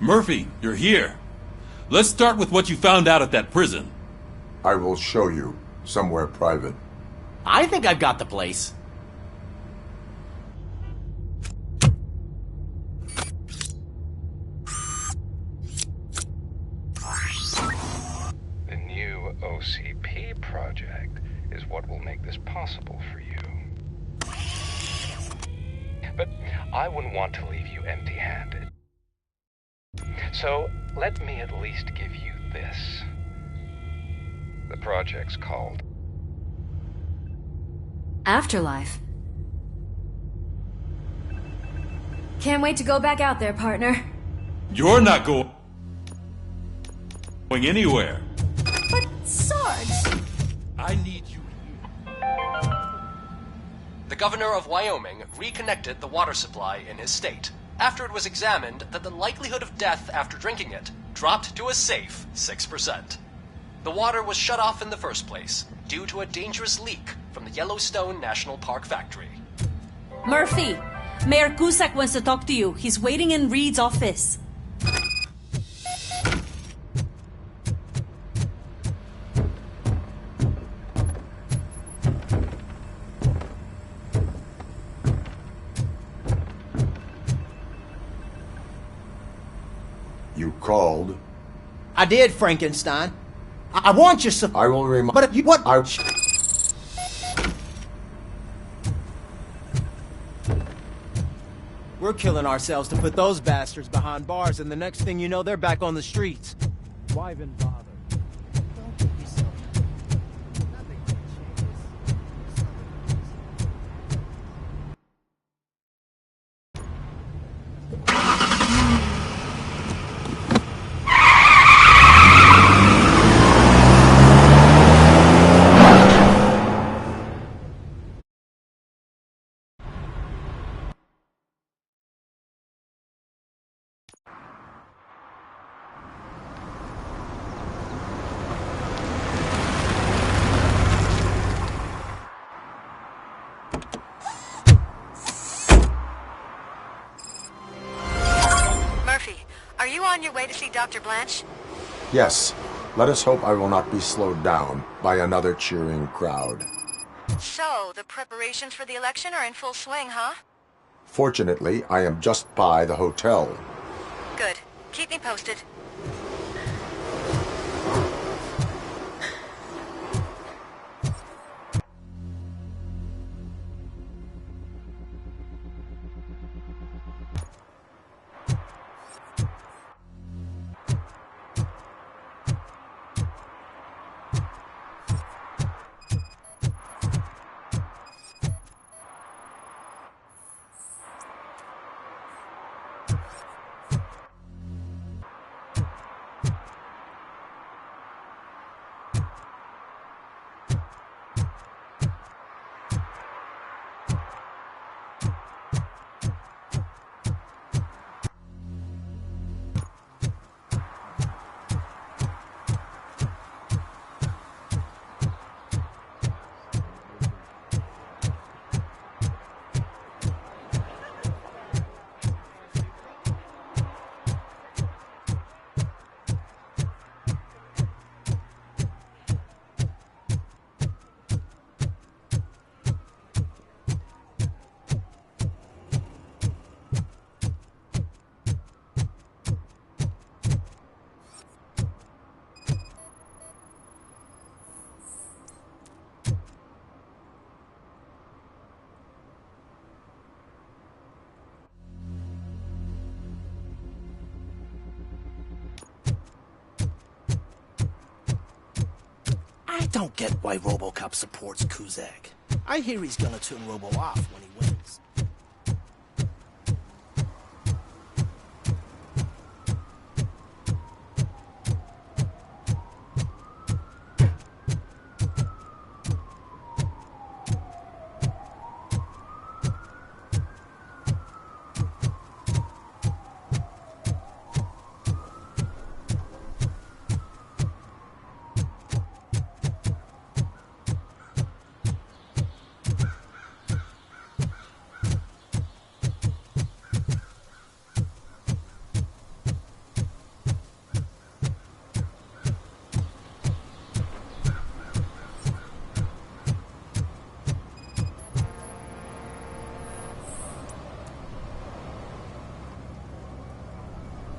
Murphy, you're here. Let's start with what you found out at that prison. I will show you, somewhere private. I think I've got the place. The new OCP project is what will make this possible for you. But I wouldn't want to leave you empty-handed. So let me at least give you this. The project's called Afterlife. Can't wait to go back out there, partner. You're not going anywhere. But, Sarge... I need you. The governor of Wyoming reconnected the water supply in his state after it was examined that the likelihood of death after drinking it dropped to a safe 6%. The water was shut off in the first place due to a dangerous leak from the Yellowstone National Park factory. Murphy, Mayor Cusack wants to talk to you. He's waiting in Reed's office. You called. I did, Frankenstein. I want your support. I will remind. But if you what? We're killing ourselves to put those bastards behind bars, and the next thing you know, they're back on the streets. Why even bother? Don't give yourself. Nothing Are you on your way to see Dr. Blanche? Yes. Let us hope I will not be slowed down by another cheering crowd. So, the preparations for the election are in full swing, huh? Fortunately, I am just by the hotel. Good. Keep me posted. I don't get why Robocop supports Cusack. I hear he's gonna turn Robo off when he wins.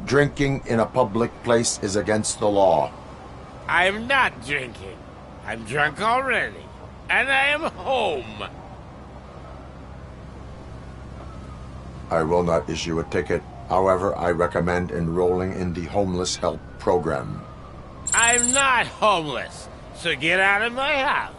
Drinking in a public place is against the law. I'm not drinking. I'm drunk already. And I am home. I will not issue a ticket. However, I recommend enrolling in the homeless help program. I'm not homeless, so get out of my house.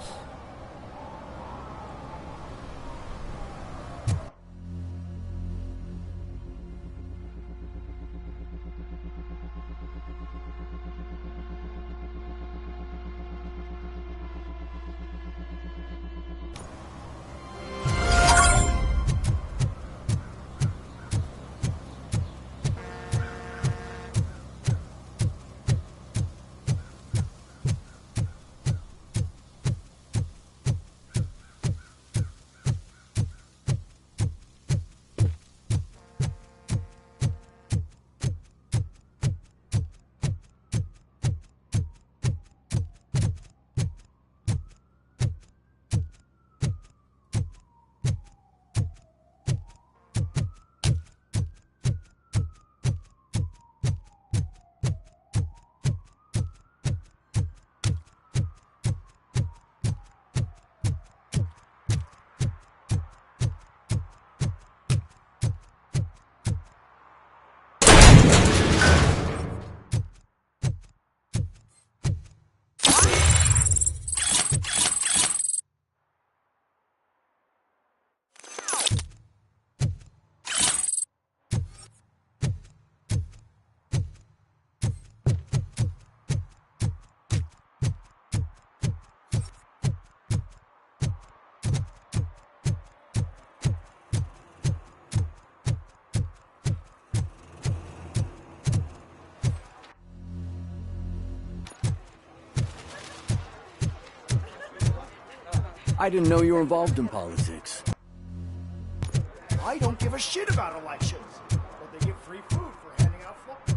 I didn't know you were involved in politics. I don't give a shit about elections, but they get free food for handing out flowers.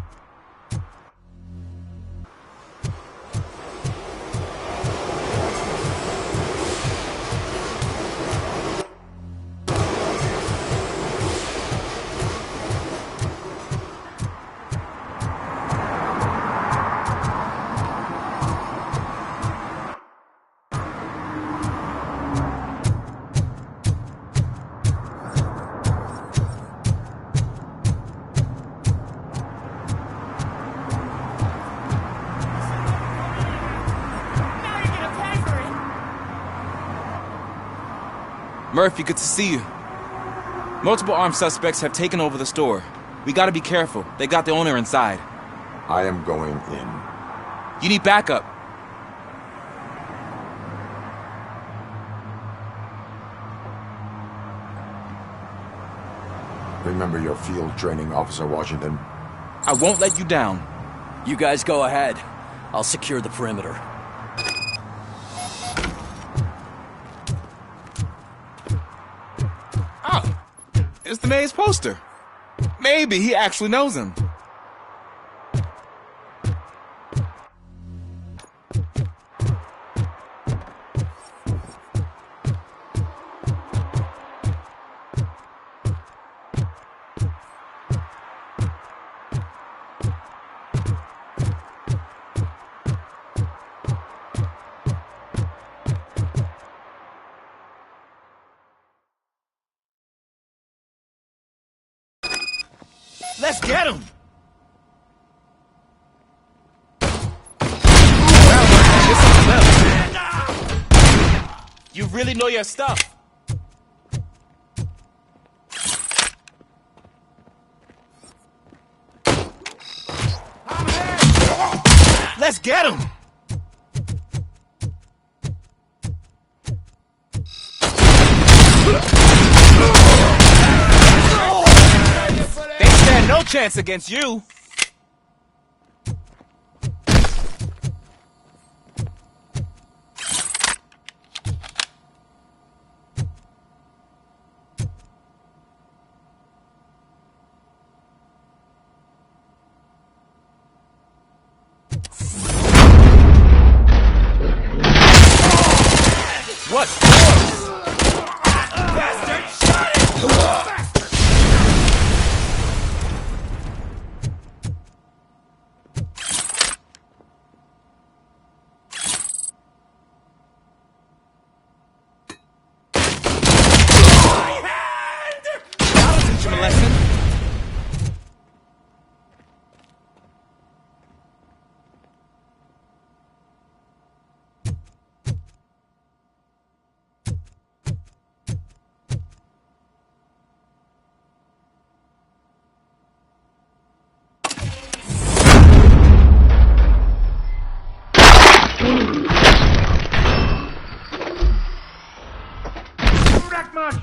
Murphy, good to see you. Multiple armed suspects have taken over the store. We gotta be careful. They got the owner inside. I am going in. You need backup. Remember your field training, Officer Washington. I won't let you down. You guys go ahead. I'll secure the perimeter. Oh, it's the mayor's poster. Maybe he actually knows him. Let's get him! You really know your stuff. Let's get him! They stand no chance against you. What? Bastard! Shut it! Bastard!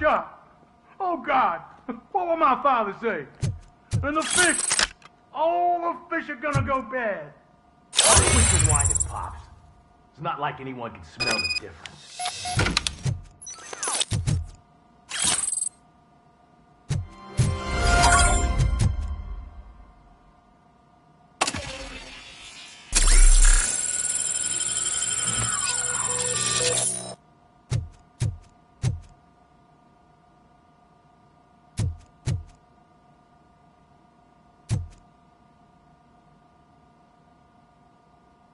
shop. Oh, God. What will my father say? And the fish. All the fish are gonna go bad. Quit the whining, Pops. It's not like anyone can smell the difference.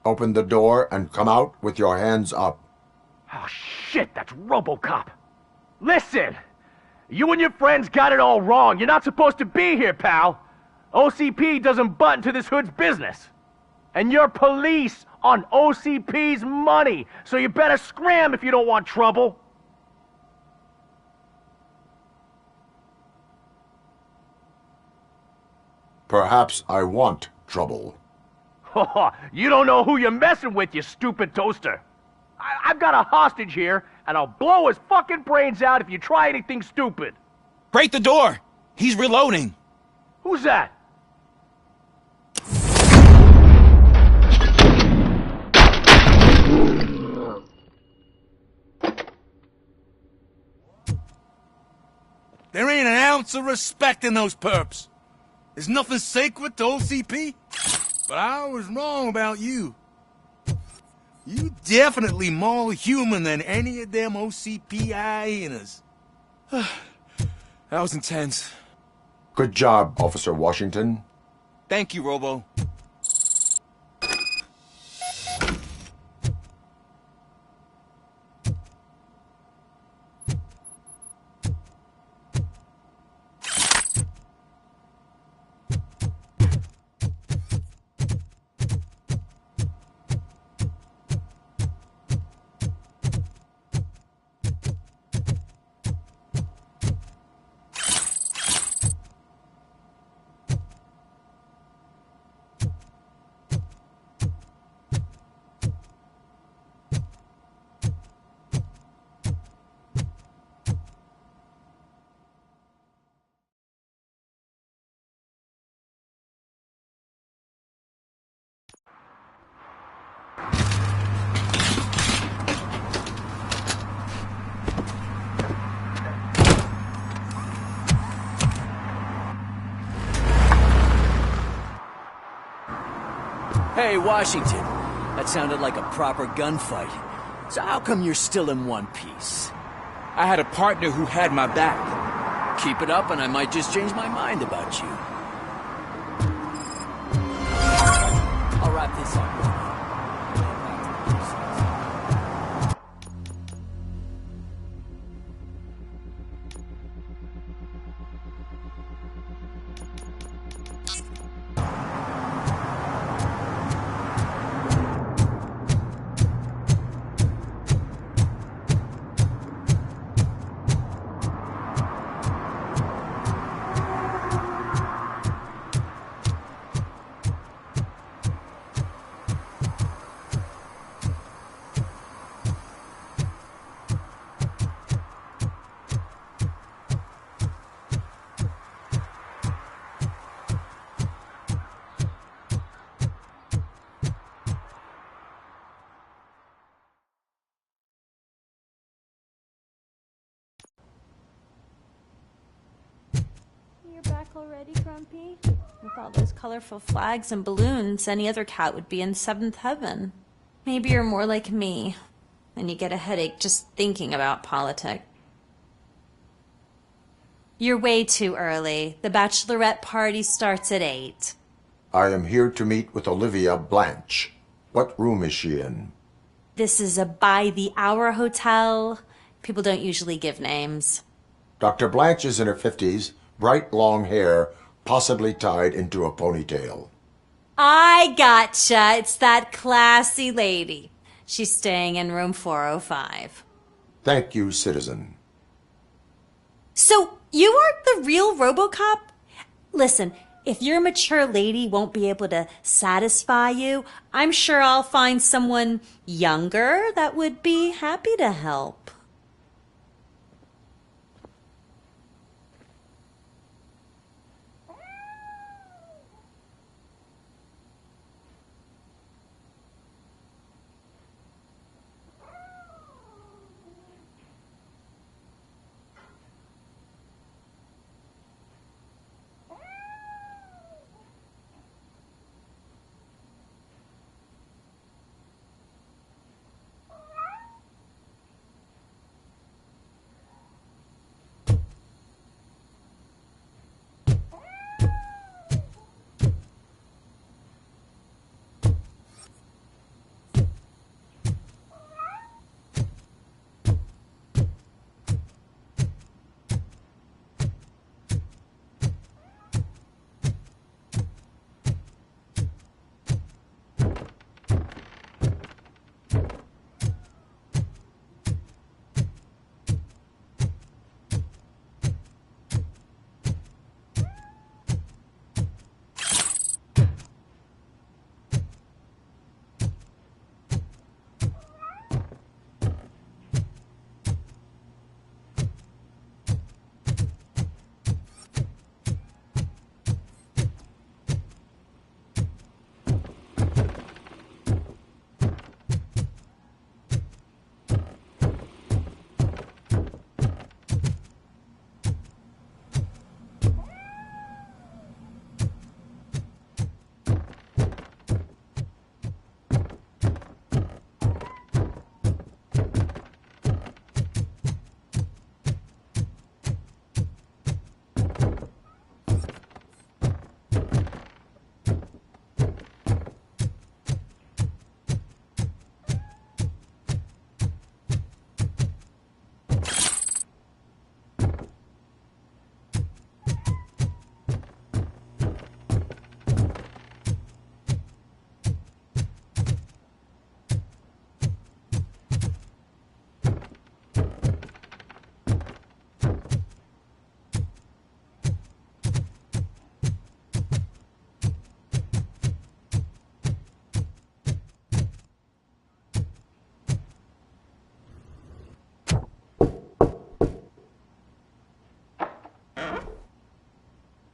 Open the door and come out with your hands up. Oh, shit, that's Robocop. Listen, you and your friends got it all wrong. You're not supposed to be here, pal. OCP doesn't butt into this hood's business. And you're police on OCP's money, so you better scram if you don't want trouble. Perhaps I want trouble. You don't know who you're messing with, you stupid toaster. I've got a hostage here, and I'll blow his fucking brains out if you try anything stupid. Break the door! He's reloading! Who's that? There ain't an ounce of respect in those perps. There's nothing sacred to OCP. But I was wrong about you. You definitely more human than any of them OCP hyenas. That was intense. Good job, Officer Washington. Thank you, Robo. Hey, Washington. That sounded like a proper gunfight. So how come you're still in one piece? I had a partner who had my back. Keep it up and I might just change my mind about you. I'll wrap this up. You're back already, Grumpy? With all those colorful flags and balloons, any other cat would be in seventh heaven. Maybe you're more like me, and you get a headache just thinking about politics. You're way too early. The bachelorette party starts at 8. I am here to meet with Olivia Blanche. What room is she in? This is a by-the-hour hotel. People don't usually give names. Dr. Blanche is in her 50s, bright long hair, possibly tied into a ponytail. I gotcha. It's that classy lady. She's staying in room 405. Thank you, citizen. So, you aren't the real Robocop? Listen, if your mature lady won't be able to satisfy you, I'm sure I'll find someone younger that would be happy to help.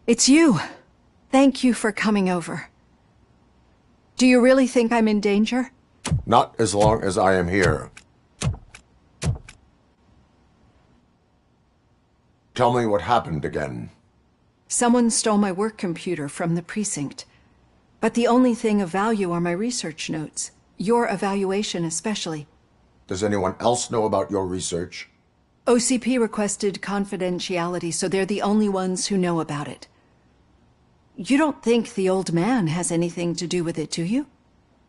It's you. Thank you for coming over. Do you really think I'm in danger? Not as long as I am here. Tell me what happened again. Someone stole my work computer from the precinct. But the only thing of value are my research notes. Your evaluation especially. Does anyone else know about your research? OCP requested confidentiality, so they're the only ones who know about it. You don't think the old man has anything to do with it, do you?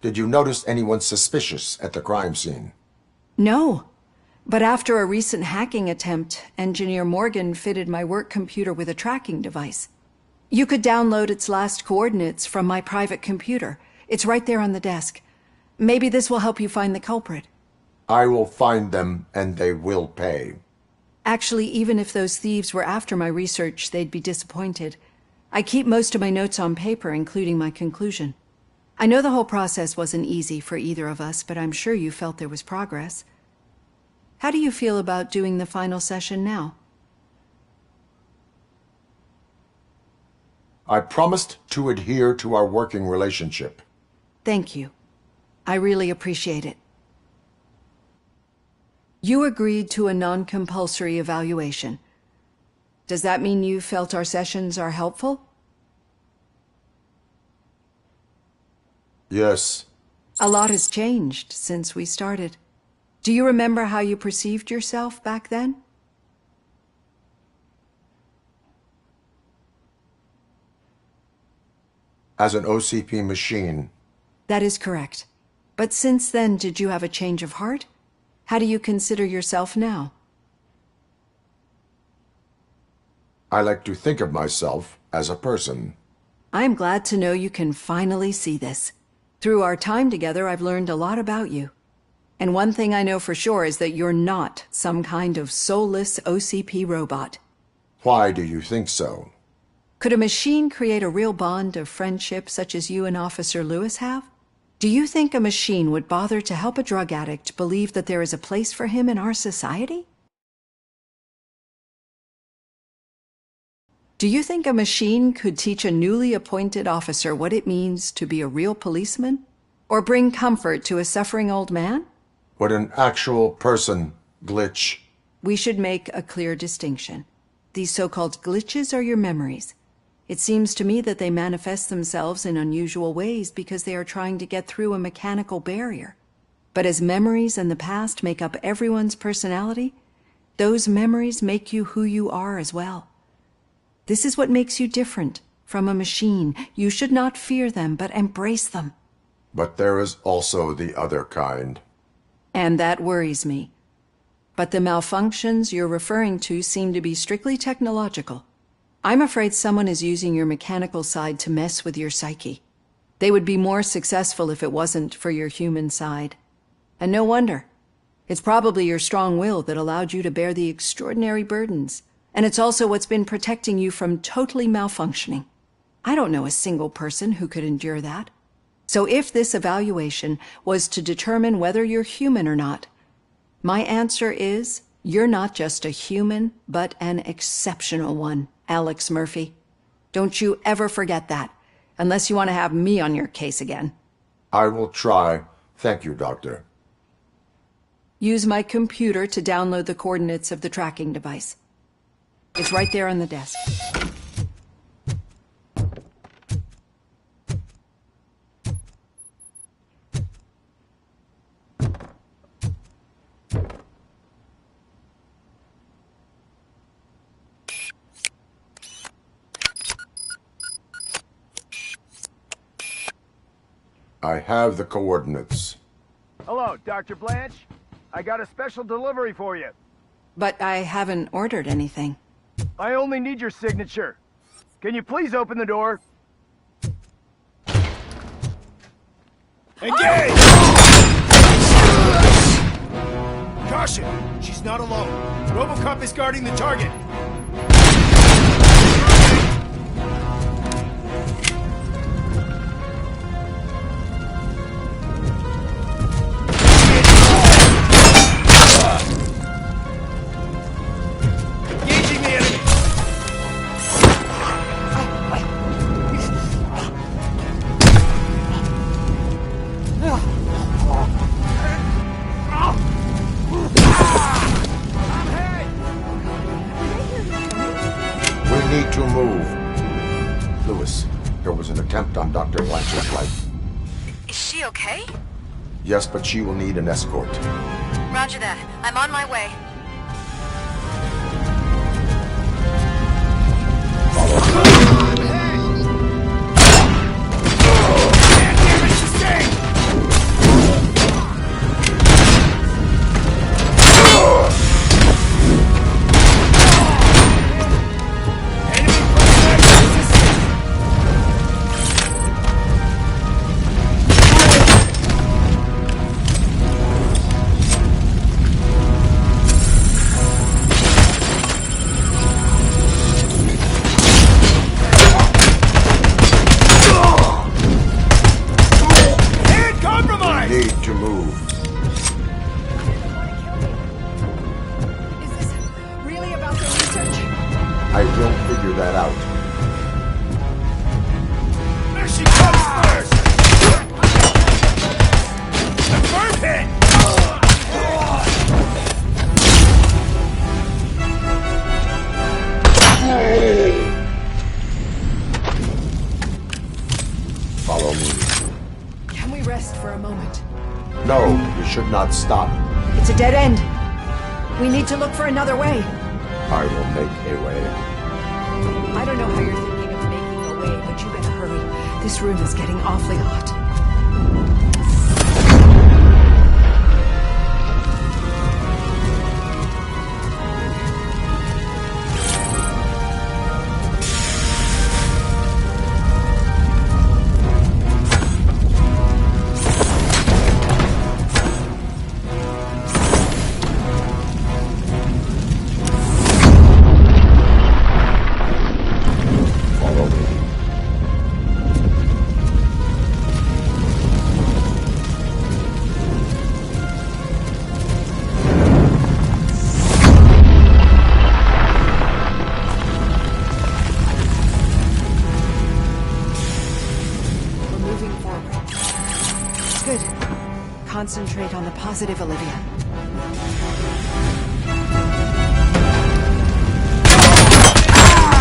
Did you notice anyone suspicious at the crime scene? No. But after a recent hacking attempt, Engineer Morgan fitted my work computer with a tracking device. You could download its last coordinates from my private computer. It's right there on the desk. Maybe this will help you find the culprit. I will find them, and they will pay. Actually, even if those thieves were after my research, they'd be disappointed. I keep most of my notes on paper, including my conclusion. I know the whole process wasn't easy for either of us, but I'm sure you felt there was progress. How do you feel about doing the final session now? I promised to adhere to our working relationship. Thank you. I really appreciate it. You agreed to a non-compulsory evaluation. Does that mean you felt our sessions are helpful? Yes. A lot has changed since we started. Do you remember how you perceived yourself back then? As an OCP machine. That is correct. But since then, did you have a change of heart? How do you consider yourself now? I like to think of myself as a person. I'm glad to know you can finally see this. Through our time together, I've learned a lot about you. And one thing I know for sure is that you're not some kind of soulless OCP robot. Why do you think so? Could a machine create a real bond of friendship such as you and Officer Lewis have? Do you think a machine would bother to help a drug addict believe that there is a place for him in our society? Do you think a machine could teach a newly appointed officer what it means to be a real policeman? Or bring comfort to a suffering old man? Would an actual person glitch? We should make a clear distinction. These so-called glitches are your memories. It seems to me that they manifest themselves in unusual ways because they are trying to get through a mechanical barrier. But as memories and the past make up everyone's personality, those memories make you who you are as well. This is what makes you different from a machine. You should not fear them, but embrace them. But there is also the other kind. And that worries me. But the malfunctions you're referring to seem to be strictly technological. I'm afraid someone is using your mechanical side to mess with your psyche. They would be more successful if it wasn't for your human side. And no wonder. It's probably your strong will that allowed you to bear the extraordinary burdens. And it's also what's been protecting you from totally malfunctioning. I don't know a single person who could endure that. So if this evaluation was to determine whether you're human or not, my answer is, you're not just a human, but an exceptional one, Alex Murphy. Don't you ever forget that, unless you want to have me on your case again. I will try. Thank you, Doctor. Use my computer to download the coordinates of the tracking device. It's right there on the desk. I have the coordinates. Hello, Dr. Blanche. I got a special delivery for you. But I haven't ordered anything. I only need your signature. Can you please open the door? Engage! Caution! She's not alone. Robocop is guarding the target. Engaging the enemy! to move. Lewis, there was an attempt on Dr. Blanchard's life. Is she okay? Yes, but she will need an escort. Roger that. I'm on my way. I will figure that out. There she comes first! Confirm hit! Follow me. Can we rest for a moment? No, you should not stop. It's a dead end. We need to look for another way. I will make a way. I don't know how you're thinking of making a way, but you better hurry. This room is getting awfully hot. Concentrate on the positive, Olivia.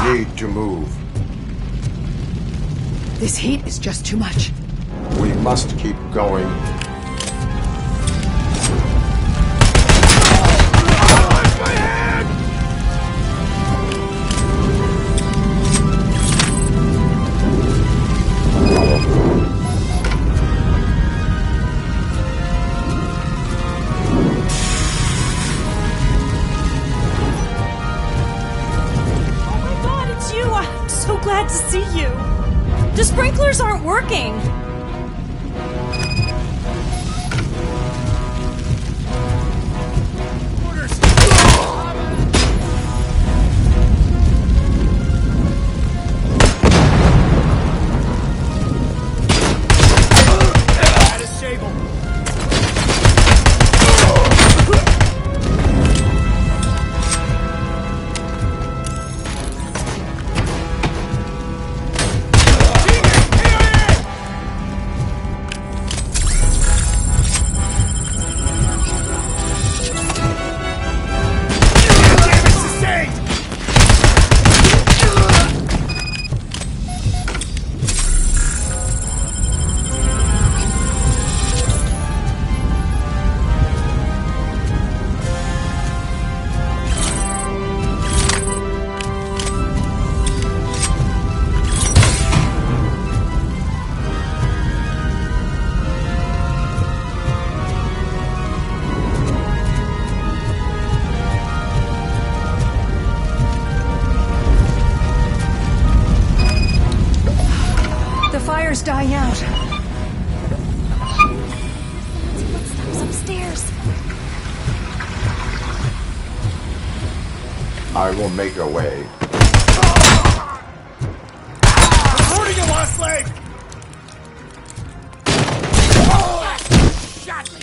We need to move. This heat is just too much. We must keep going. So glad to see you. The sprinklers aren't working. Fire's dying out. Footsteps upstairs. I will make a way. Reporting you, lost slave! Shot me!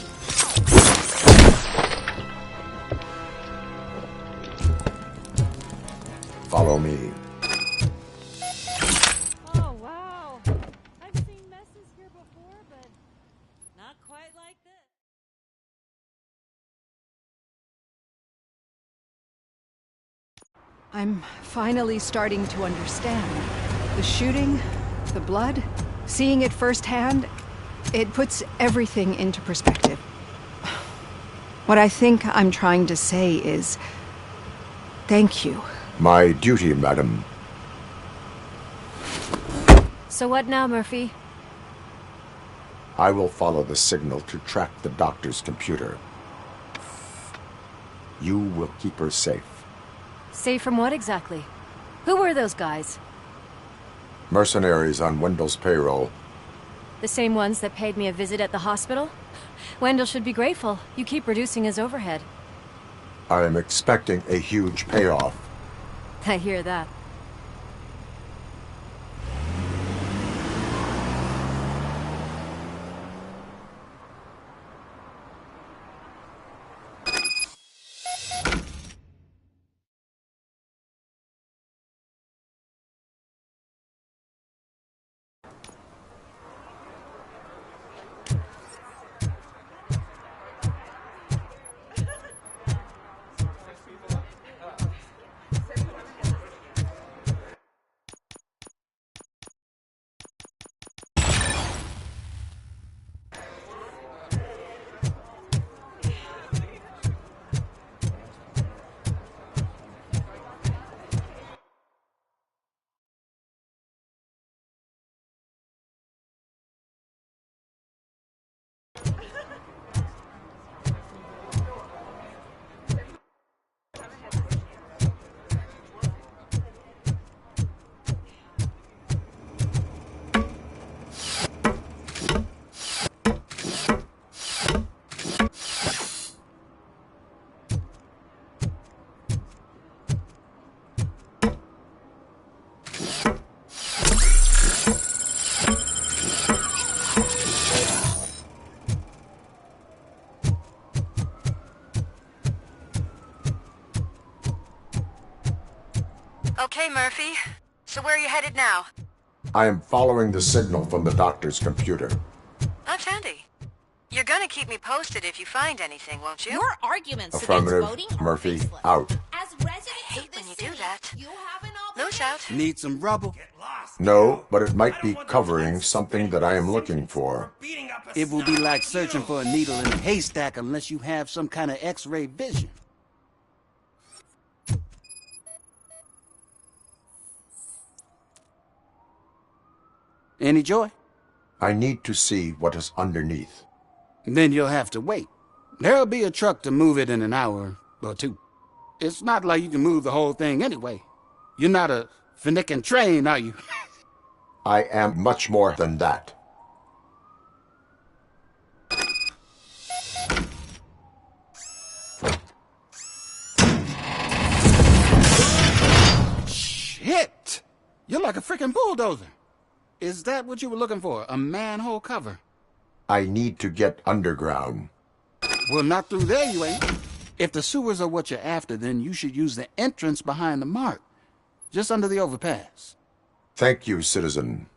Follow me. I'm finally starting to understand. The shooting, the blood, seeing it firsthand, it puts everything into perspective. What I think I'm trying to say is, thank you. My duty, madam. So what now, Murphy? I will follow the signal to track the doctor's computer. You will keep her safe. Safe from what exactly? Who were those guys? Mercenaries on Wendell's payroll. The same ones that paid me a visit at the hospital? Wendell should be grateful. You keep reducing his overhead. I am expecting a huge payoff. I hear that. Okay, Murphy. So where are you headed now? I am following the signal from the doctor's computer. That's handy. You're gonna keep me posted if you find anything, won't you? Your arguments Affirmative. against voting are Murphy, baseless. out. As residents I hate of this when you do city, that. you have an Loose obligation. out. Need some rubble? No, but it might be covering something that I am looking for. It will be like searching for a needle in a haystack unless you have some kind of X-ray vision. Any joy? I need to see what is underneath. Then you'll have to wait. There'll be a truck to move it in an hour or two. It's not like you can move the whole thing anyway. You're not a finicking train, are you? I am much more than that. Shit! You're like a freaking bulldozer. Is that what you were looking for? A manhole cover? I need to get underground. Well, not through there, you ain't. If the sewers are what you're after, then you should use the entrance behind the mark. Just under the overpass. Thank you, citizen.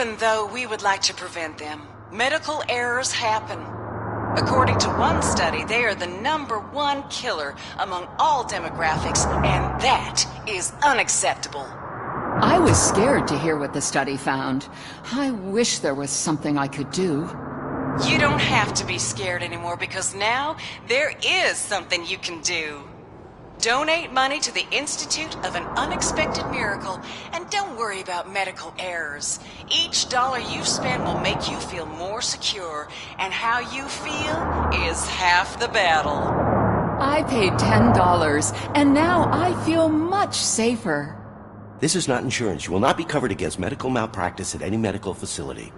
Even though we would like to prevent them, medical errors happen. According to one study, they are the #1 killer among all demographics, and that is unacceptable. I was scared to hear what the study found. I wish there was something I could do. You don't have to be scared anymore because now there is something you can do. Donate money to the Institute of an Unexpected Miracle, and don't worry about medical errors. Each dollar you spend will make you feel more secure, and how you feel is half the battle. I paid $10, and now I feel much safer. This is not insurance. You will not be covered against medical malpractice at any medical facility.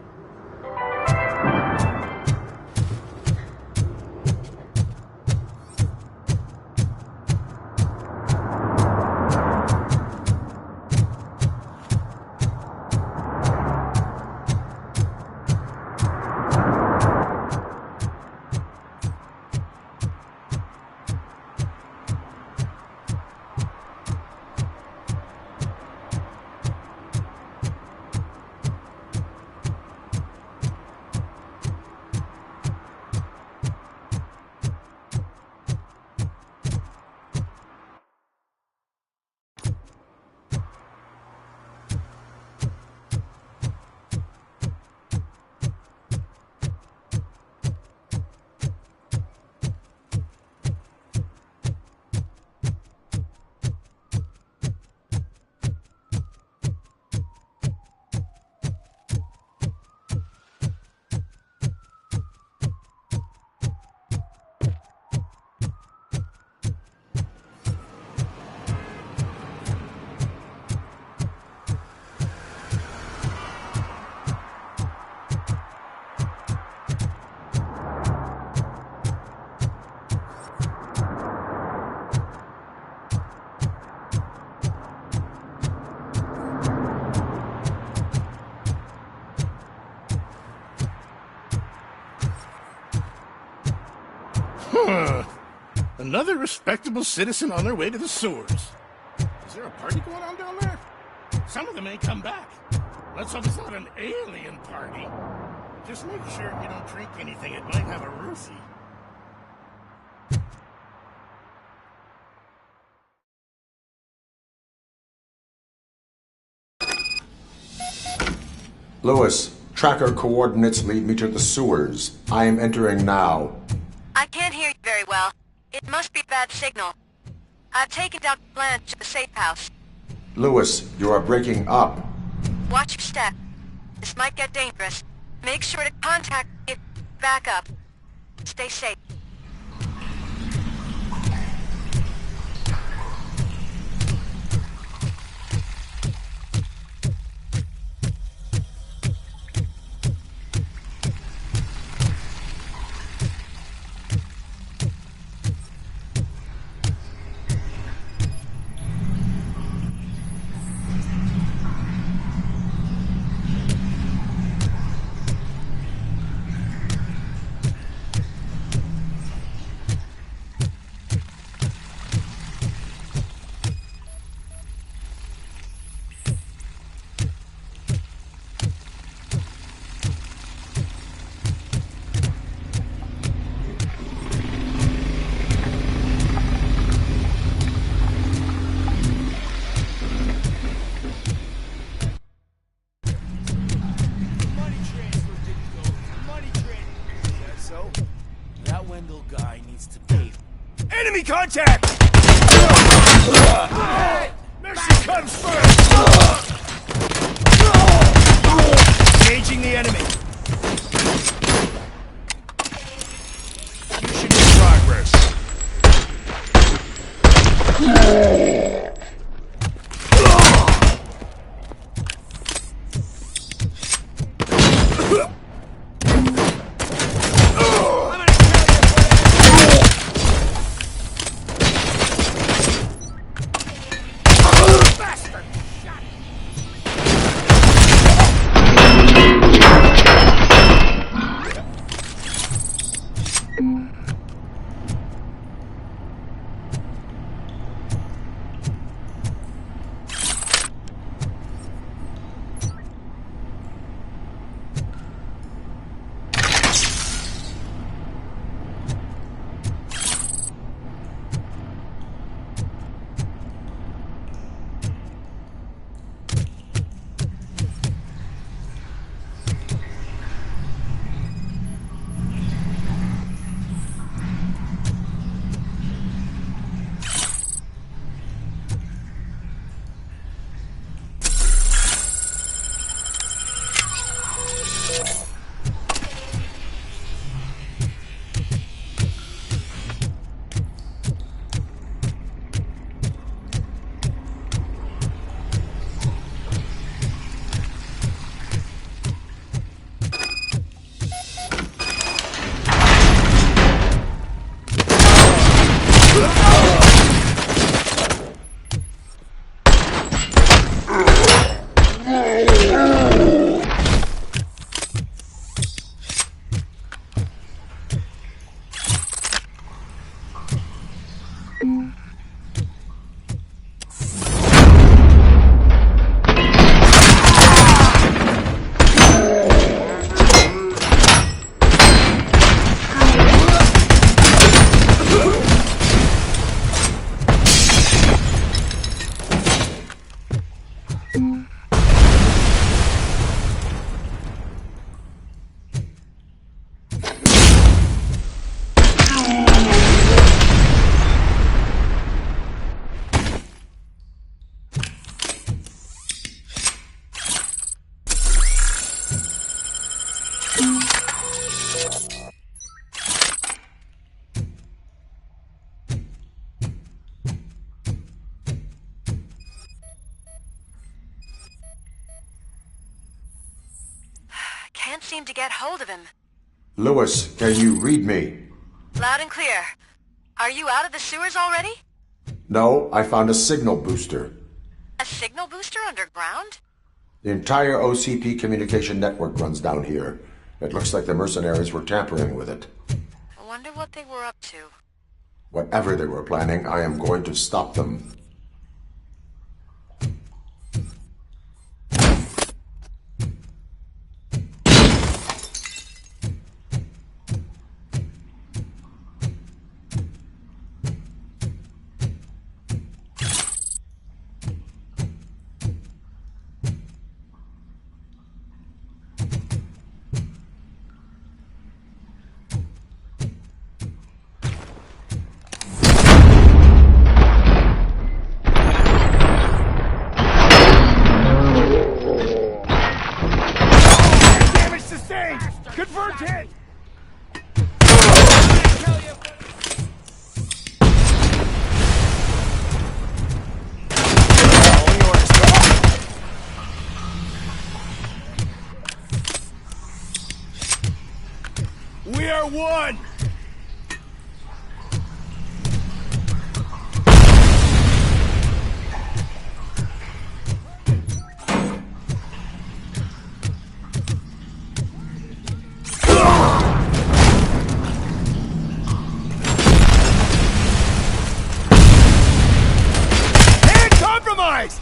Another respectable citizen on their way to the sewers. Is there a party going on down there? Some of them may come back. Let's hope it's not an alien party. Just make sure you don't drink anything. It might have a roofie. Lewis, tracker coordinates lead me to the sewers. I am entering now. I can't hear you very well. It must be a bad signal. I've taken Dr. Blanche to the safe house. Lewis, you are breaking up. Watch your step. This might get dangerous. Make sure to contact it. Back up. Stay safe. Enemy contact! Mercy comes first! Engaging the enemy. Mission in progress. seem to get hold of him. Lewis, can you read me? Loud and clear. Are you out of the sewers already? No, I found a signal booster. A signal booster underground? The entire OCP communication network runs down here. It looks like the mercenaries were tampering with it. I wonder what they were up to. Whatever they were planning, I am going to stop them. Confirmed hit! We are one! Compromised!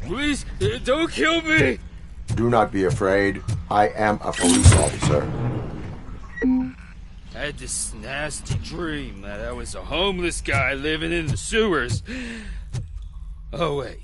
Please, don't kill me! Do not be afraid. I am a police officer. I had this nasty dream that I was a homeless guy living in the sewers. Oh, wait.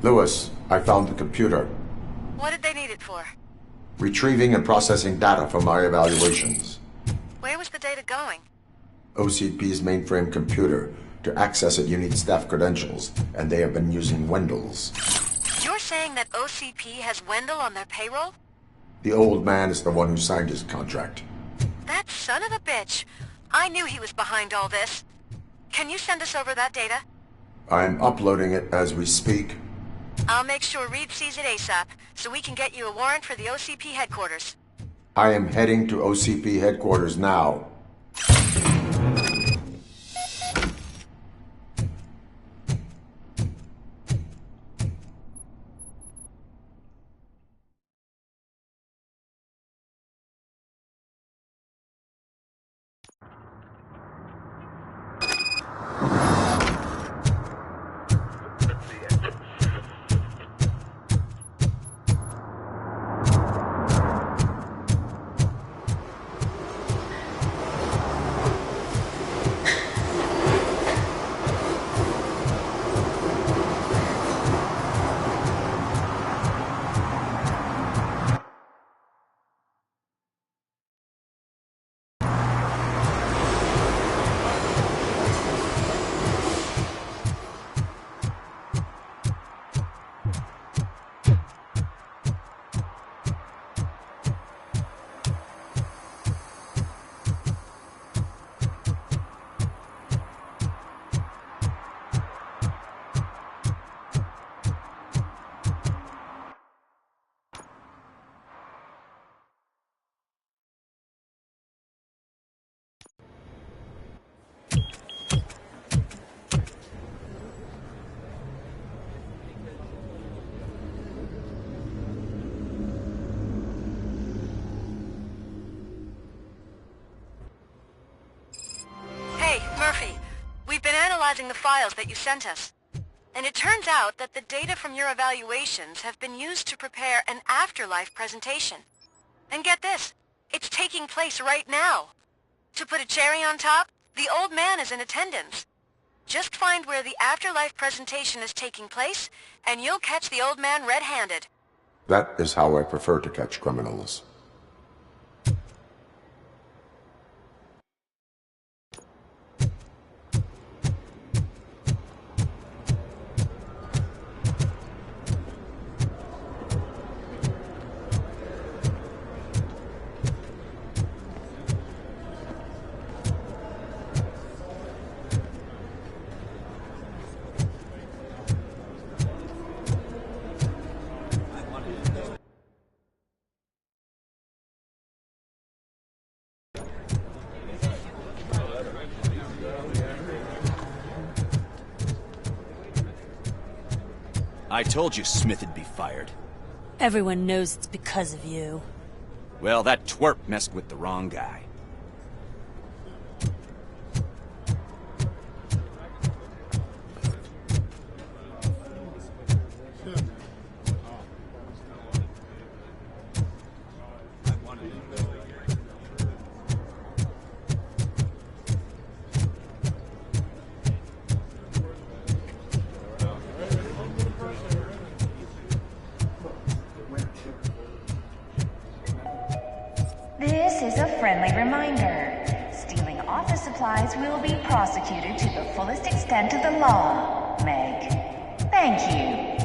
Lewis, I found the computer. What did they need it for? Retrieving and processing data from my evaluations. Where was the data going? OCP's mainframe computer. To access it, you need staff credentials, and they have been using Wendell's. You're saying that OCP has Wendell on their payroll? The old man is the one who signed his contract. That son of a bitch. I knew he was behind all this. Can you send us over that data? I'm uploading it as we speak. I'll make sure Reed sees it ASAP, so we can get you a warrant for the OCP headquarters. I am heading to OCP headquarters now. The files that you sent us. And it turns out that the data from your evaluations have been used to prepare an afterlife presentation. And get this, it's taking place right now. To put a cherry on top, the old man is in attendance. Just find where the afterlife presentation is taking place, and you'll catch the old man red-handed. That is how I prefer to catch criminals. I told you Smith'd be fired. Everyone knows it's because of you. Well, that twerp messed with the wrong guy. This is a friendly reminder. Stealing office supplies will be prosecuted to the fullest extent of the law, Meg. Thank you.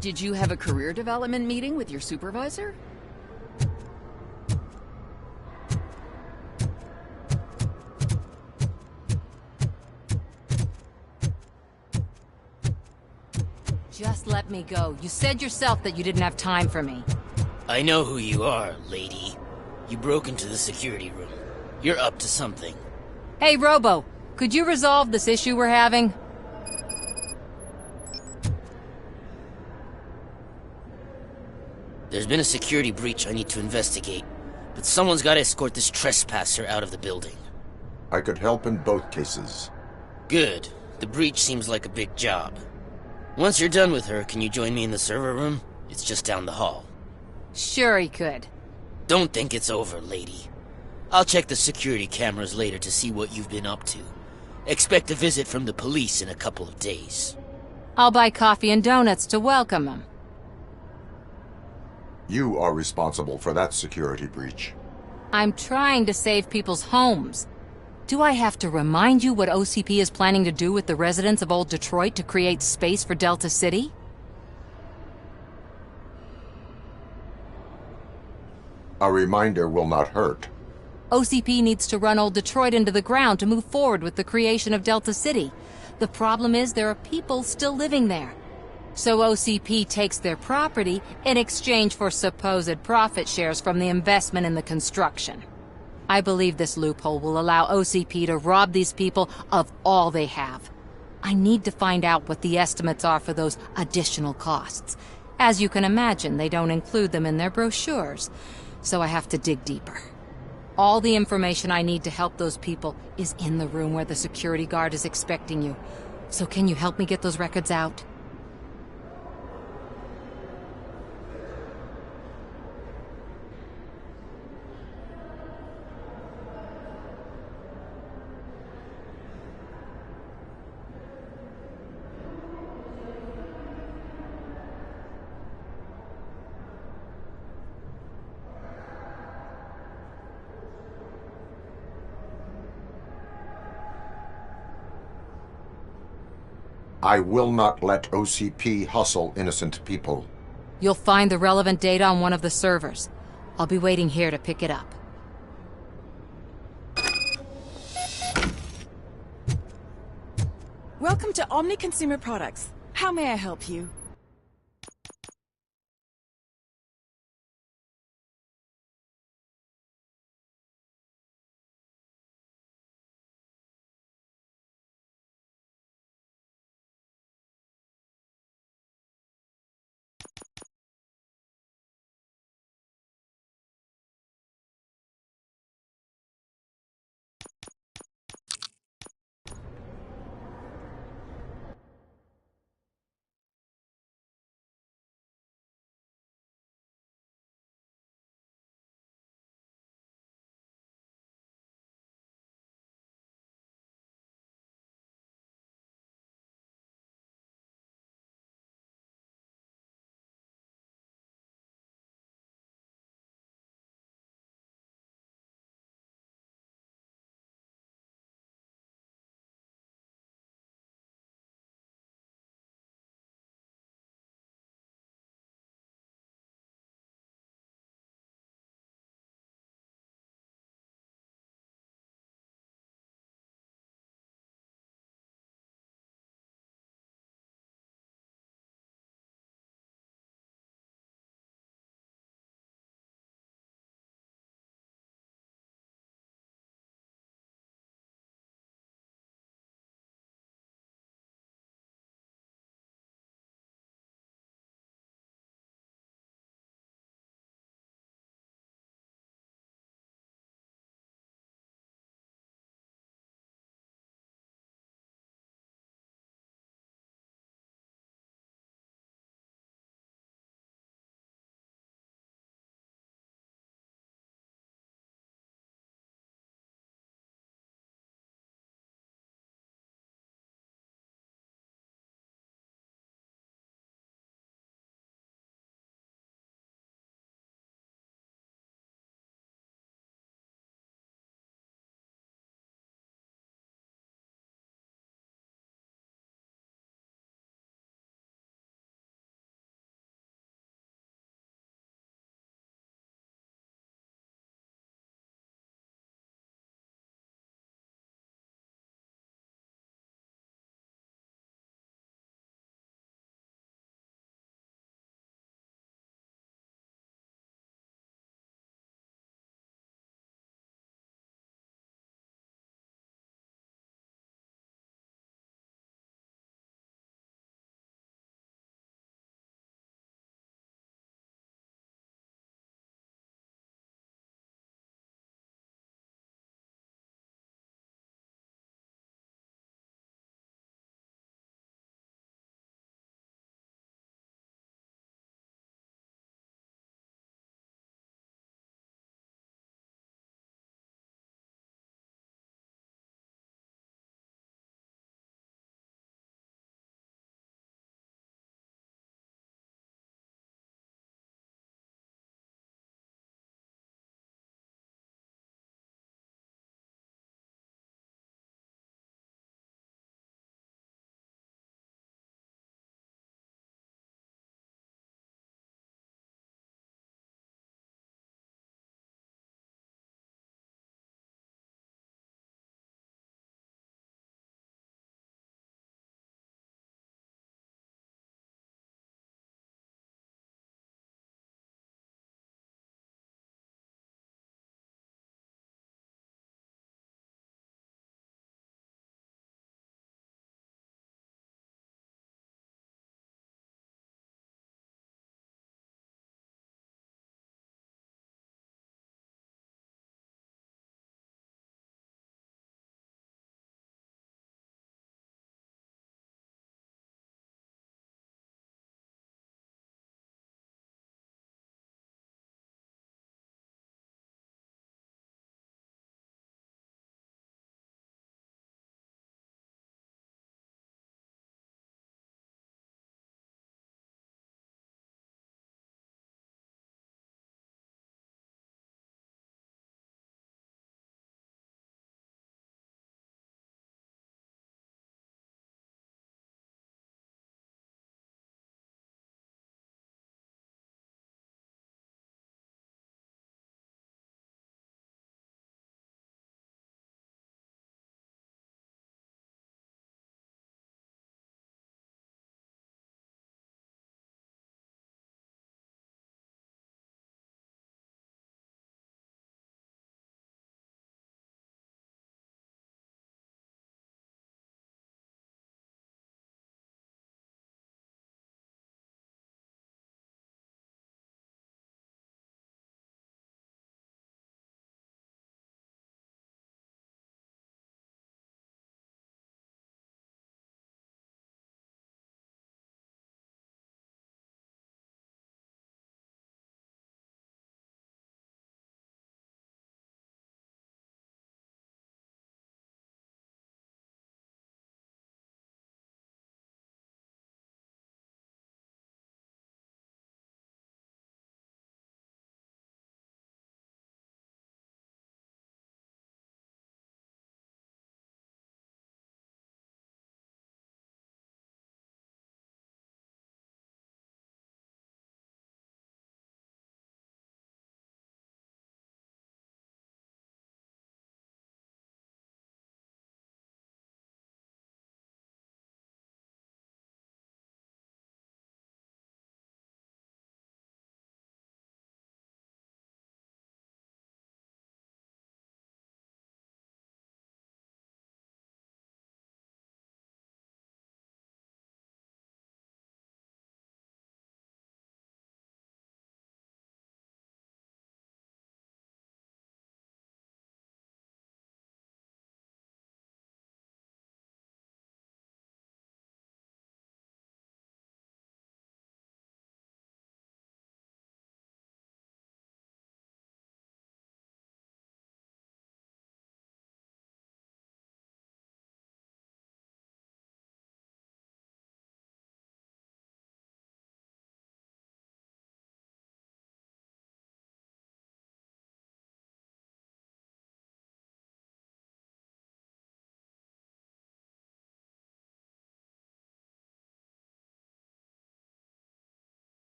Did you have a career development meeting with your supervisor? Just let me go. You said yourself that you didn't have time for me. I know who you are, lady. You broke into the security room. You're up to something. Hey, Robo, could you resolve this issue we're having? There's been a security breach I need to investigate, but someone's got to escort this trespasser out of the building. I could help in both cases. Good. The breach seems like a big job. Once you're done with her, can you join me in the server room? It's just down the hall. Sure he could. Don't think it's over, lady. I'll check the security cameras later to see what you've been up to. Expect a visit from the police in a couple of days. I'll buy coffee and donuts to welcome him. You are responsible for that security breach. I'm trying to save people's homes. Do I have to remind you what OCP is planning to do with the residents of Old Detroit to create space for Delta City? A reminder will not hurt. OCP needs to run Old Detroit into the ground to move forward with the creation of Delta City. The problem is there are people still living there. So OCP takes their property in exchange for supposed profit shares from the investment in the construction. I believe this loophole will allow OCP to rob these people of all they have. I need to find out what the estimates are for those additional costs. As you can imagine, they don't include them in their brochures, so I have to dig deeper. All the information I need to help those people is in the room where the security guard is expecting you. So can you help me get those records out? I will not let OCP hustle innocent people. You'll find the relevant data on one of the servers. I'll be waiting here to pick it up. Welcome to Omni Consumer Products. How may I help you?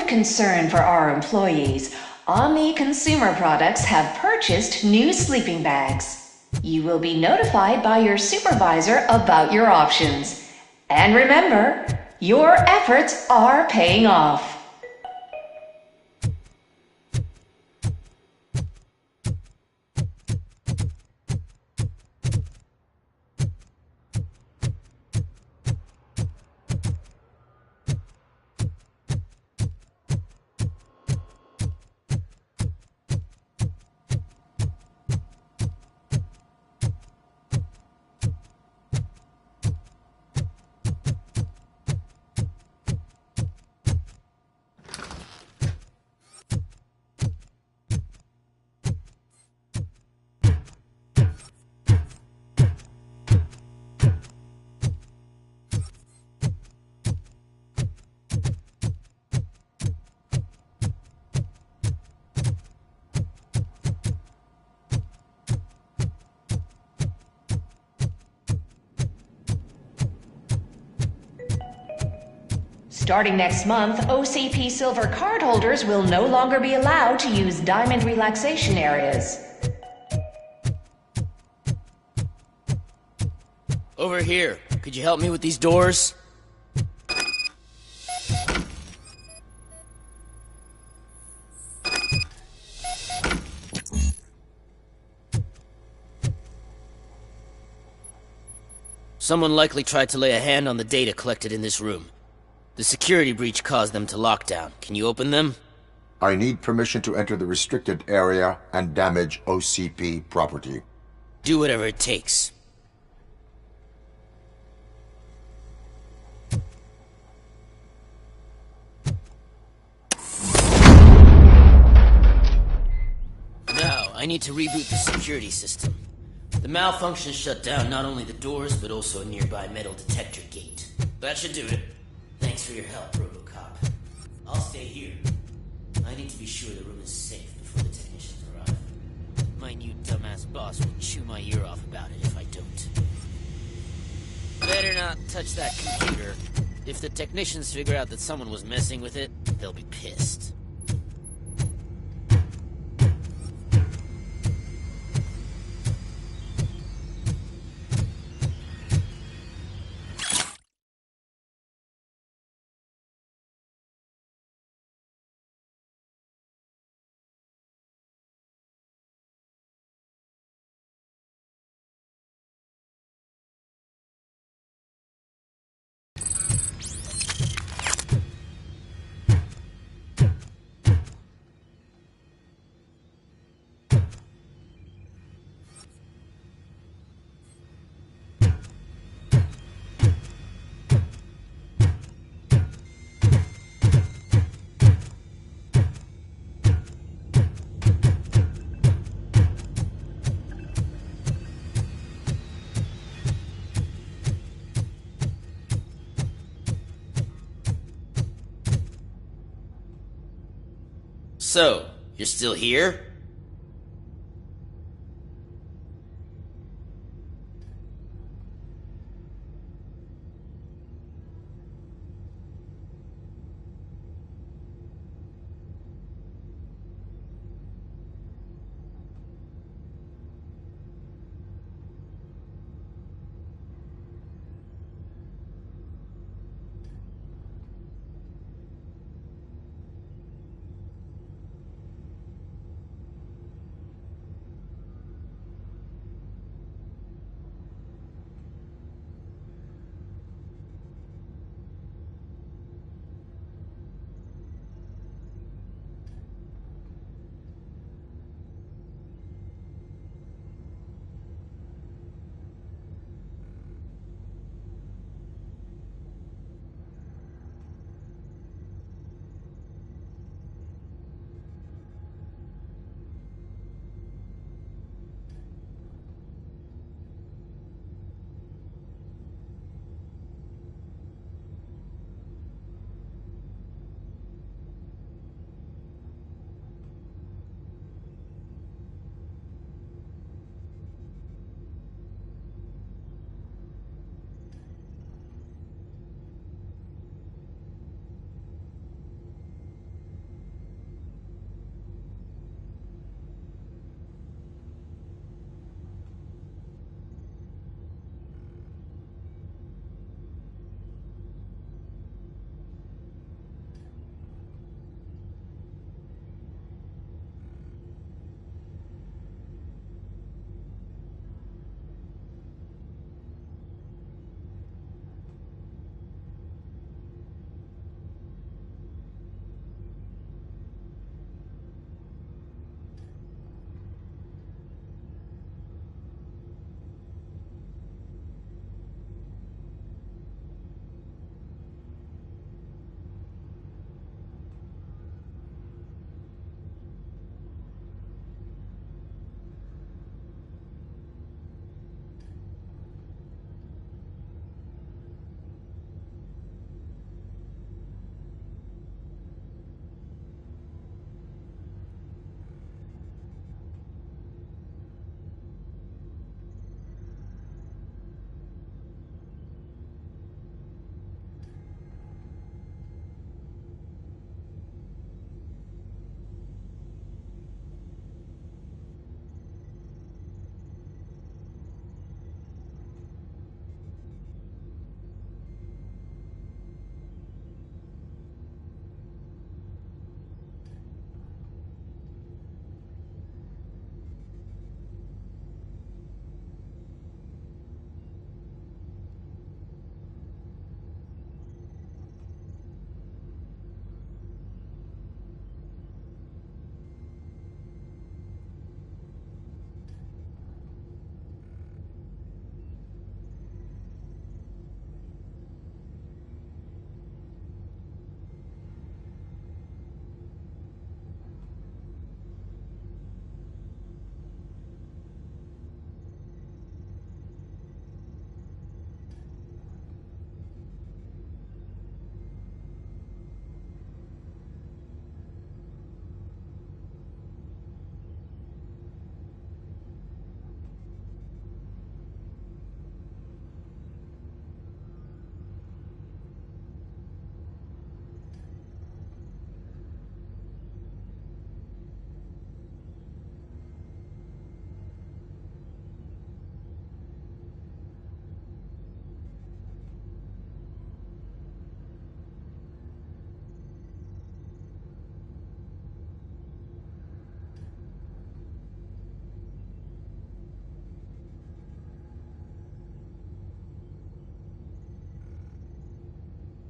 of concern for our employees, Omni Consumer Products have purchased new sleeping bags. You will be notified by your supervisor about your options. And remember, your efforts are paying off. Starting next month, OCP Silver cardholders will no longer be allowed to use diamond relaxation areas. Over here. Could you help me with these doors? Someone likely tried to lay a hand on the data collected in this room. The security breach caused them to lock down. Can you open them? I need permission to enter the restricted area and damage OCP property. Do whatever it takes. Now, I need to reboot the security system. The malfunction shut down not only the doors, but also a nearby metal detector gate. That should do it. Thanks for your help, Robocop. I'll stay here. I need to be sure the room is safe before the technicians arrive. My new dumbass boss will chew my ear off about it if I don't. Better not touch that computer. If the technicians figure out that someone was messing with it, they'll be pissed. So, you're still here?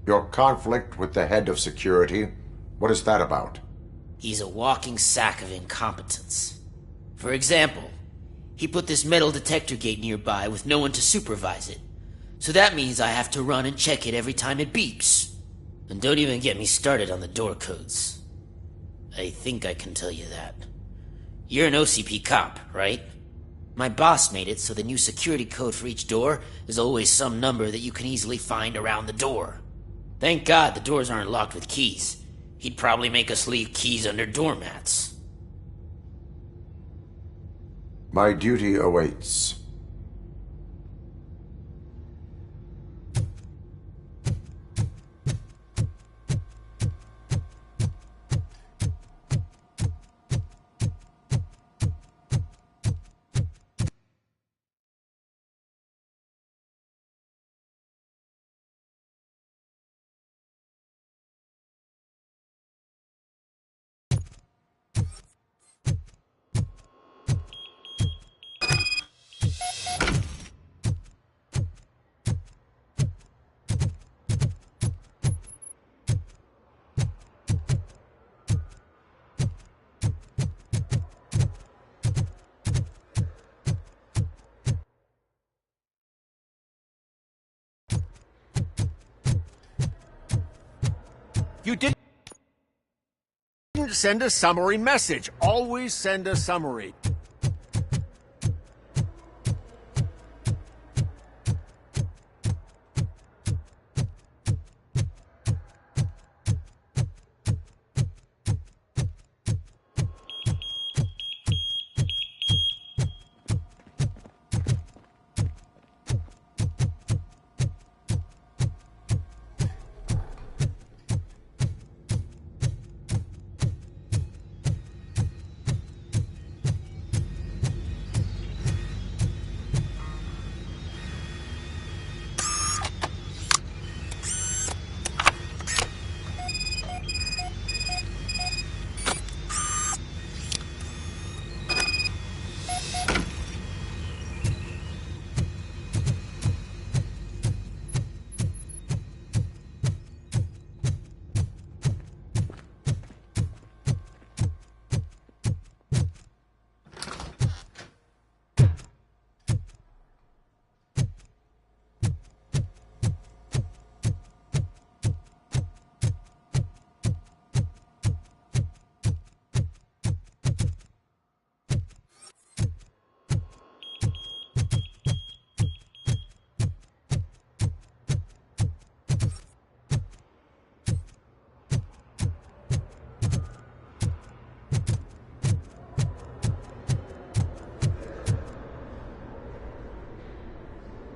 Your conflict with the head of security, what is that about? He's a walking sack of incompetence. For example, he put this metal detector gate nearby with no one to supervise it. So that means I have to run and check it every time it beeps. And don't even get me started on the door codes. I think I can tell you that. You're an OCP cop, right? My boss made it so the new security code for each door is always some number that you can easily find around the door. Thank God the doors aren't locked with keys. He'd probably make us leave keys under doormats. My duty awaits. You didn't send a summary message. Always send a summary.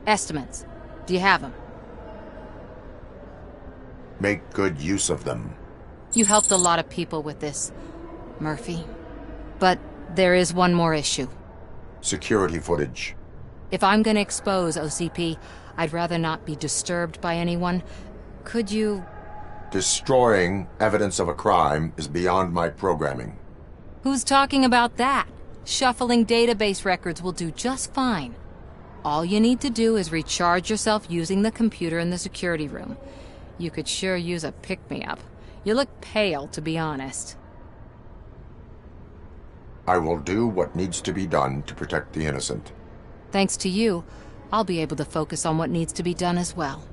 Estimates. Do you have them? Make good use of them. You helped a lot of people with this, Murphy. But there is one more issue. Security footage. If I'm gonna expose OCP, I'd rather not be disturbed by anyone. Could you... Destroying evidence of a crime is beyond my programming. Who's talking about that? Shuffling database records will do just fine. All you need to do is recharge yourself using the computer in the security room. You could sure use a pick-me-up. You look pale, to be honest. I will do what needs to be done to protect the innocent. Thanks to you, I'll be able to focus on what needs to be done as well.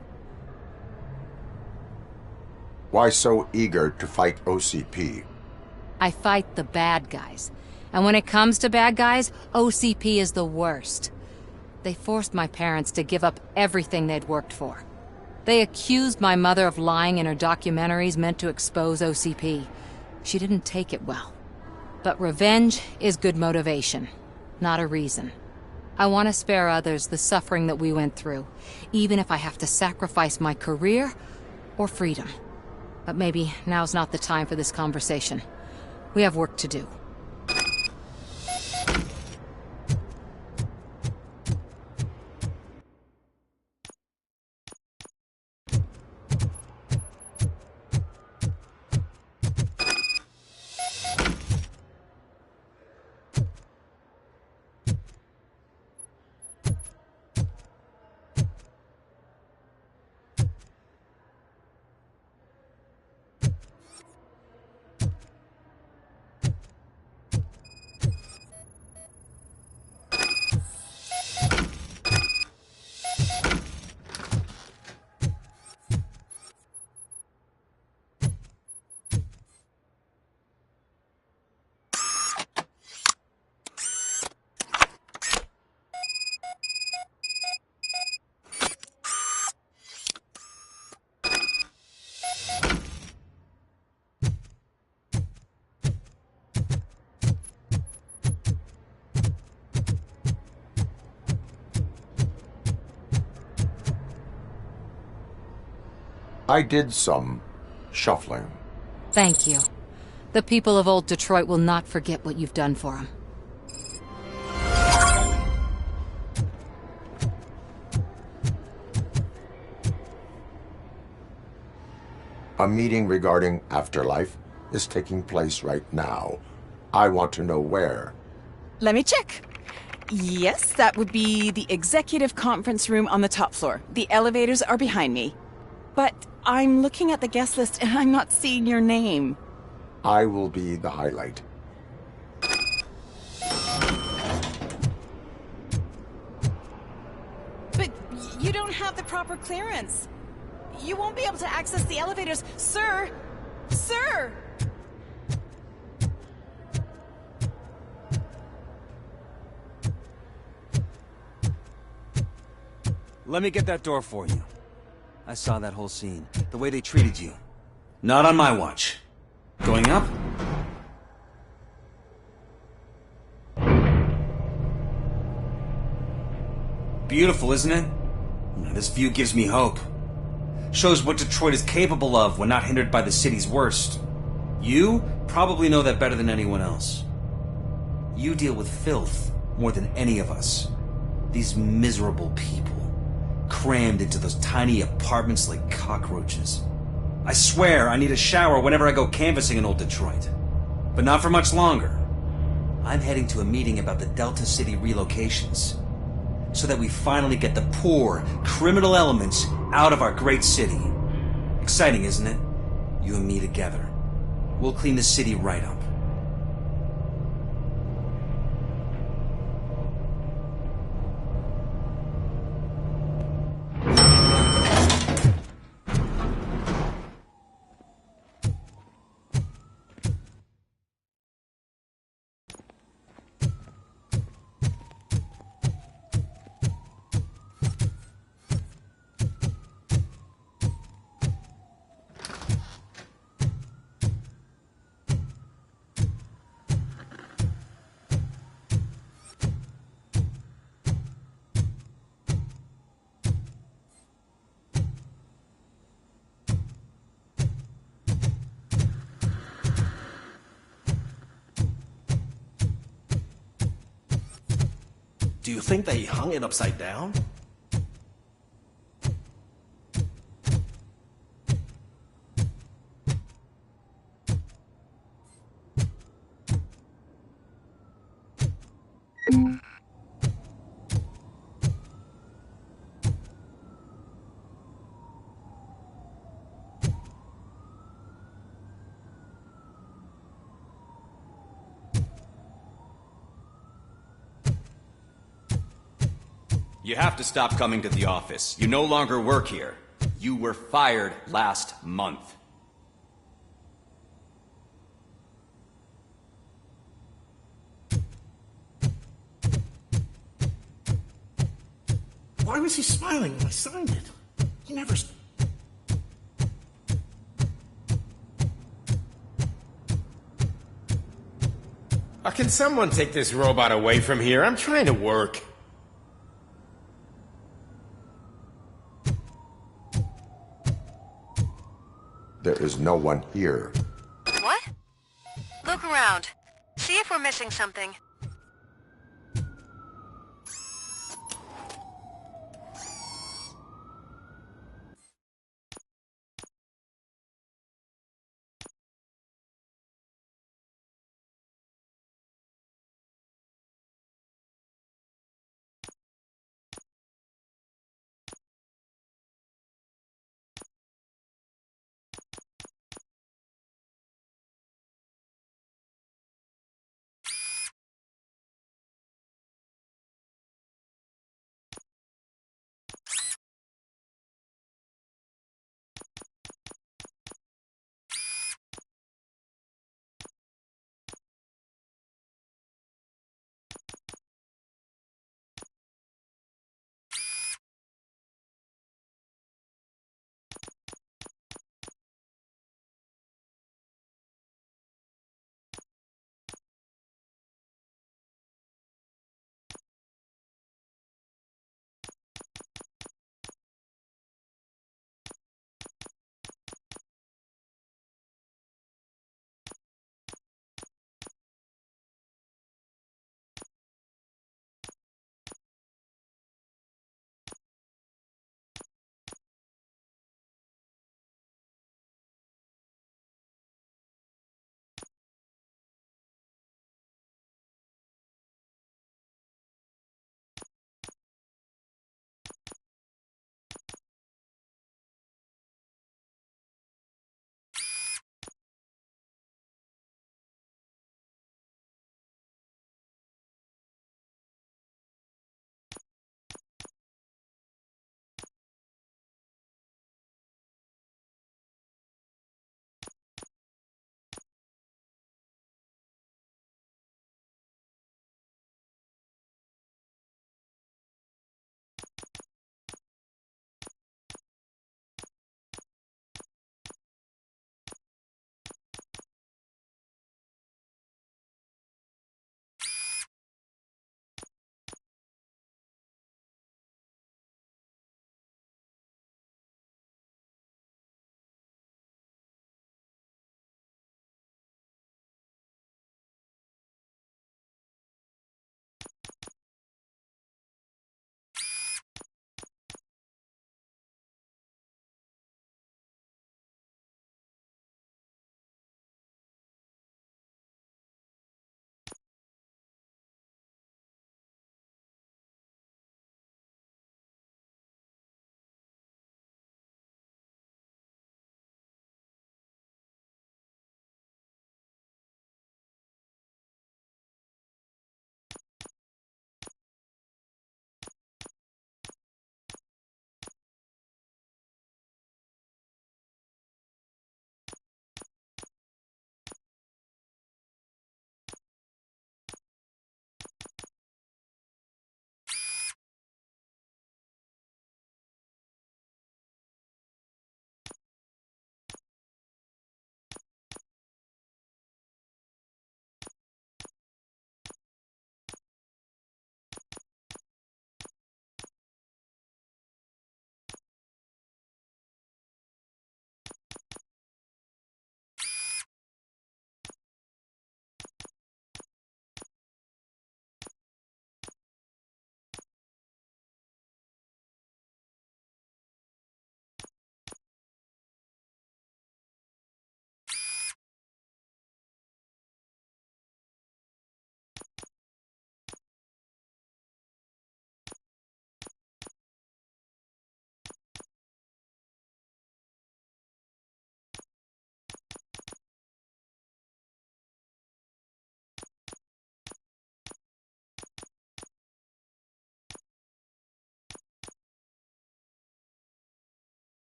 Why so eager to fight OCP? I fight the bad guys. And when it comes to bad guys, OCP is the worst. They forced my parents to give up everything they'd worked for. They accused my mother of lying in her documentaries meant to expose OCP. She didn't take it well. But revenge is good motivation, not a reason. I want to spare others the suffering that we went through, even if I have to sacrifice my career or freedom. But maybe now's not the time for this conversation. We have work to do. I did some shuffling. Thank you. The people of Old Detroit will not forget what you've done for them. A meeting regarding afterlife is taking place right now. I want to know where. Let me check. Yes, that would be the executive conference room on the top floor. The elevators are behind me. But I'm looking at the guest list and I'm not seeing your name. I will be the highlight. But you don't have the proper clearance. You won't be able to access the elevators. Sir! Sir! Let me get that door for you. I saw that whole scene. The way they treated you. Not on my watch. Going up? Beautiful, isn't it? This view gives me hope. Shows what Detroit is capable of when not hindered by the city's worst. You probably know that better than anyone else. You deal with filth more than any of us. These miserable people, crammed into those tiny apartments like cockroaches. I swear I need a shower whenever I go canvassing in Old Detroit. But not for much longer. I'm heading to a meeting about the Delta City relocations, so that we finally get the poor, criminal elements out of our great city. Exciting, isn't it? You and me together. We'll clean the city right up. Do you think they hung it upside down? You have to stop coming to the office. You no longer work here. You were fired last month. Why was he smiling when I signed it? He never... Can someone take this robot away from here? I'm trying to work. There is no one here. What? Look around. See if we're missing something.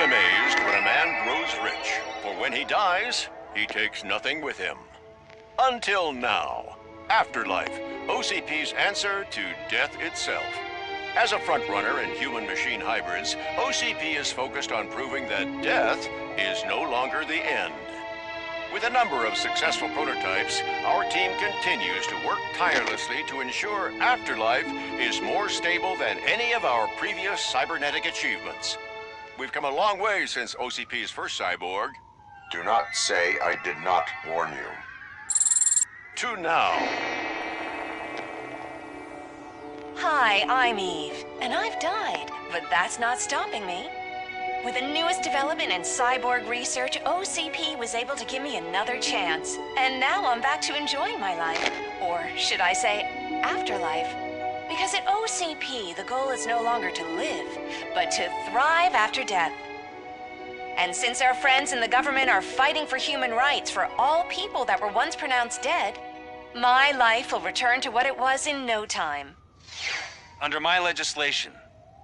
amazed when a man grows rich, for when he dies, he takes nothing with him. Until now. Afterlife, OCP's answer to death itself. As a frontrunner in human-machine hybrids, OCP is focused on proving that death is no longer the end. With a number of successful prototypes, our team continues to work tirelessly to ensure Afterlife is more stable than any of our previous cybernetic achievements. We've come a long way since OCP's first cyborg. Do not say I did not warn you. To now. Hi, I'm Eve, and I've died, but that's not stopping me. With the newest development in cyborg research, OCP was able to give me another chance. And now I'm back to enjoying my life. Or should I say, afterlife. Because at OCP, the goal is no longer to live, but to thrive after death. And since our friends in the government are fighting for human rights for all people that were once pronounced dead, my life will return to what it was in no time. Under my legislation,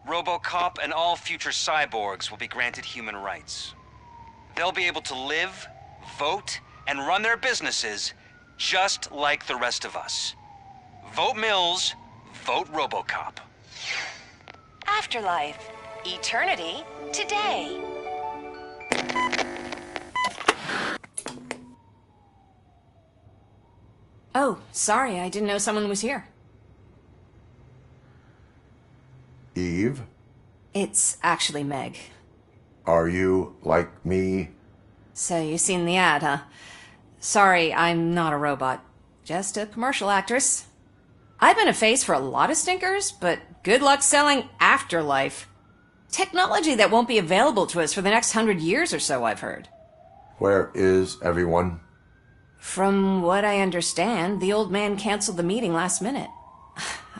Robocop and all future cyborgs will be granted human rights. They'll be able to live, vote, and run their businesses just like the rest of us. Vote Mills, vote Robocop. Afterlife. Eternity. Today. Oh, sorry, I didn't know someone was here. Eve, It's actually Meg. are you like me? So you've seen the ad, huh? Sorry, I'm not a robot. Just a commercial actress. I've been a face for a lot of stinkers, but good luck selling Afterlife. Technology that won't be available to us for the next 100 years or so, I've heard. Where is everyone? From what I understand, the old man canceled the meeting last minute.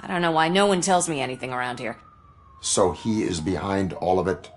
I don't know why no one tells me anything around here. So he is behind all of it?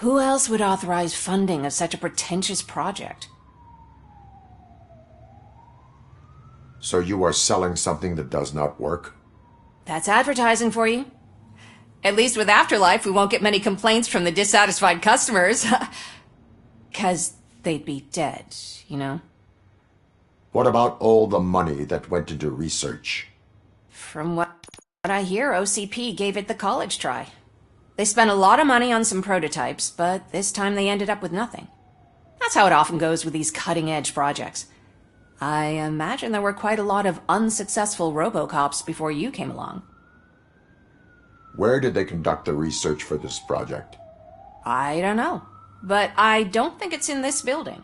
Who else would authorize funding of such a pretentious project? So you are selling something that does not work? That's advertising for you. At least with Afterlife, we won't get many complaints from the dissatisfied customers. 'Cause they'd be dead, you know? What about all the money that went into research? From what I hear, OCP gave it the college try. They spent a lot of money on some prototypes, but this time they ended up with nothing. That's how it often goes with these cutting-edge projects. I imagine there were quite a lot of unsuccessful Robocops before you came along. Where did they conduct the research for this project? I don't know, but I don't think it's in this building.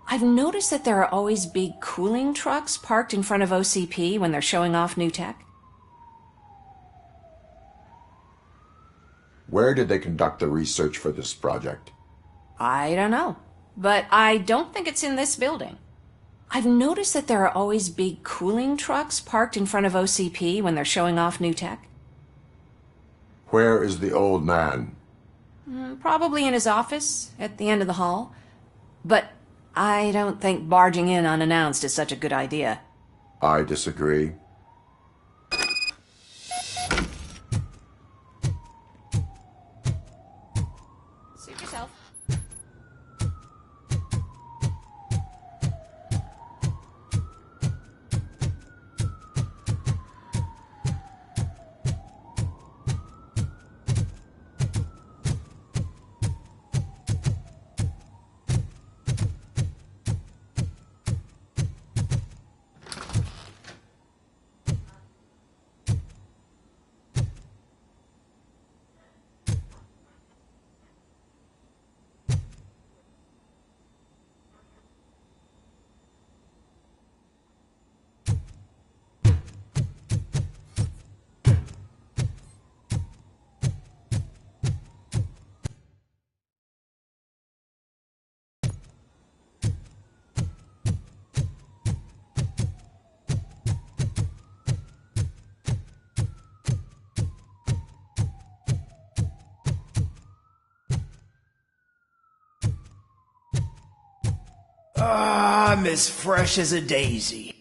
I've noticed that there are always big cooling trucks parked in front of OCP when they're showing off new tech. Where did they conduct the research for this project? I don't know, but I don't think it's in this building. I've noticed that there are always big cooling trucks parked in front of OCP when they're showing off new tech. Where is the old man? Probably in his office, at the end of the hall. But I don't think barging in unannounced is such a good idea. I disagree. Suit yourself. I'm as fresh as a daisy.